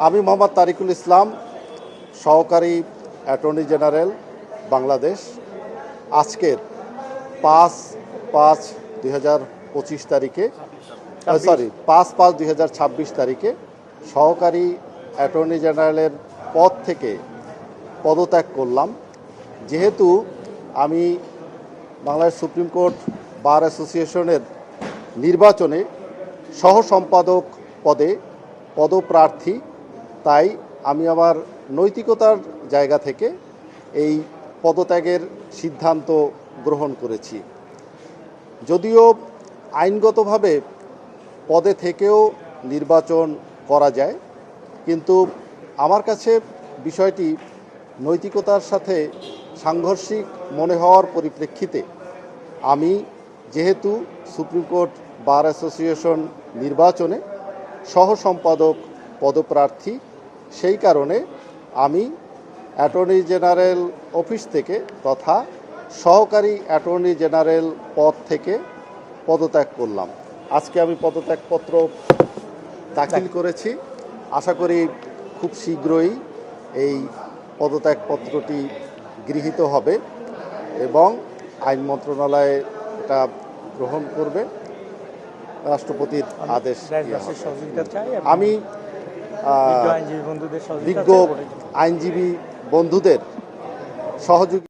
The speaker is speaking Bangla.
আমি মোহাম্মদ তারিকুল ইসলাম, সহকারী অ্যাটর্নি জেনারেল বাংলাদেশ। আজকের 5/5/2025 তারিখে 5/5/2026 তারিখে সহকারী অ্যাটর্নি জেনারেলের পদ থেকে পদত্যাগ করলাম। যেহেতু আমি বাংলাদেশ সুপ্রিম কোর্ট বার অ্যাসোসিয়েশনের নির্বাচনে সহ সম্পাদক পদে পদপ্রার্থী, তাই আমি আমার নৈতিকতার জায়গা থেকে এই পদত্যাগের সিদ্ধান্ত গ্রহণ করেছি। যদিও আইনগতভাবে পদে থেকেও নির্বাচন করা যায়, কিন্তু আমার কাছে বিষয়টি নৈতিকতার সাথে সাংঘর্ষিক মনে হওয়ার পরিপ্রেক্ষিতে আমি যেহেতু সুপ্রিম কোর্ট বার অ্যাসোসিয়েশন নির্বাচনে সহ সম্পাদক পদপ্রার্থী, সেই কারণে আমি অ্যাটর্নি জেনারেল অফিস থেকে তথা সহকারী অ্যাটর্নি জেনারেল পদ থেকে পদত্যাগ করলাম। আজকে আমি পদত্যাগপত্র দাখিল করেছি। আশা করি খুব শীঘ্রই এই পদত্যাগপত্রটি গৃহীত হবে এবং আইন মন্ত্রণালয়ে এটা গ্রহণ করবে, রাষ্ট্রপতির আদেশ। আমি বিজ্ঞ আইনজীবী বন্ধুদের সহযোগী